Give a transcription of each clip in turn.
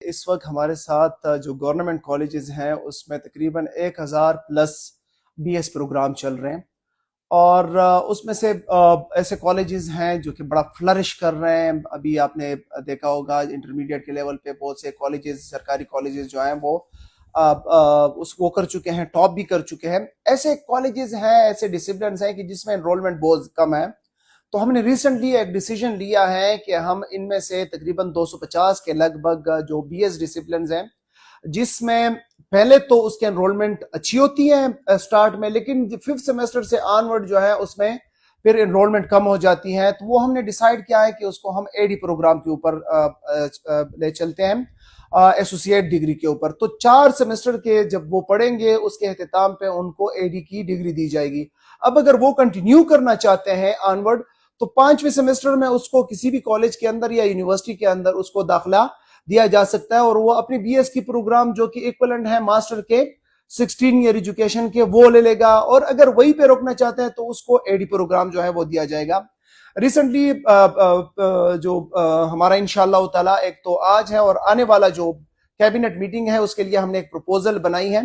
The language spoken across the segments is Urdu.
اس وقت ہمارے ساتھ جو گورنمنٹ کالجز ہیں اس میں تقریباً 1000 پلس بی ایس پروگرام چل رہے ہیں، اور اس میں سے ایسے کالجز ہیں جو کہ بڑا فلرش کر رہے ہیں۔ ابھی آپ نے دیکھا ہوگا انٹرمیڈیٹ کے لیول پہ بہت سے کالجز، سرکاری کالجز جو ہیں وہ کر چکے ہیں، ٹاپ بھی کر چکے ہیں۔ ایسے کالجز ہیں، ایسے ڈسپلنز ہیں کہ جس میں انرولمنٹ بہت کم ہے، تو ہم نے ریسنٹلی ایک ڈیسیجن لیا ہے کہ ہم ان میں سے تقریباً 250 کے لگ بھگ جو بی ایس ڈسپلنز ہیں، جس میں پہلے تو اس کے انرولمنٹ اچھی ہوتی ہے سٹارٹ میں، لیکن 5th سیمیسٹر سے آنورڈ جو ہے اس میں پھر انرولمنٹ کم ہو جاتی ہے، تو وہ ہم نے ڈیسائیڈ کیا ہے کہ اس کو ہم اے ڈی پروگرام کے اوپر لے چلتے ہیں، ایسوسیٹ ڈگری کے اوپر۔ تو 4 سیمیسٹر کے جب وہ پڑھیں گے اس کے اختتام پہ ان کو اے ڈی کی ڈگری دی جائے گی۔ اب اگر وہ کنٹینیو کرنا چاہتے ہیں آنورڈ، تو 5ویں سیمیسٹر میں اس کو کسی بھی کالج کے اندر یا یونیورسٹی کے اندر اس کو داخلہ دیا جا سکتا ہے، اور وہ اپنی بی ایس کی پروگرام جو کہ ایکولنٹ ہے ماسٹر کے 16 ایئر ایجوکیشن کے، وہ لے لے گا، اور اگر وہی پہ روکنا چاہتے ہیں تو اس کو اے ڈی پروگرام جو ہے وہ دیا جائے گا۔ ریسنٹلی جو ہمارا انشاءاللہ تعالی ایک تو آج ہے، اور آنے والا جو کیبنٹ میٹنگ ہے اس کے لیے ہم نے ایک پروپوزل بنائی ہے،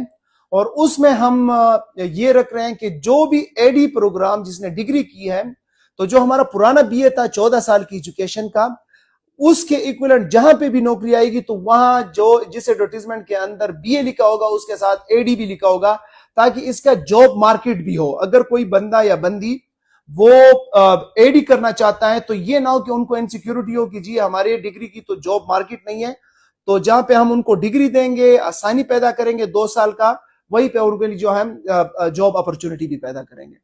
اور اس میں ہم یہ رکھ رہے ہیں کہ جو بھی اے ڈی پروگرام جس نے ڈگری کی ہے، تو جو ہمارا پرانا بی اے تھا 14 سال کی ایجوکیشن کا، اس کے ایکویلنٹ جہاں پہ بھی نوکری آئے گی تو وہاں جس ایڈورٹیزمنٹ کے اندر بی اے لکھا ہوگا اس کے ساتھ اے ڈی بھی لکھا ہوگا، تاکہ اس کا جاب مارکیٹ بھی ہو۔ اگر کوئی بندہ یا بندی وہ اے ڈی کرنا چاہتا ہے تو یہ نہ ہو کہ ان کو انسیکیورٹی ہو کہ جی ہمارے ڈگری کی تو جاب مارکیٹ نہیں ہے، تو جہاں پہ ہم ان کو ڈگری دیں گے، آسانی پیدا کریں گے 2 سال کا، وہیں پہ ان کے لیے جو ہم جاب اپرچونٹی بھی پیدا کریں گے۔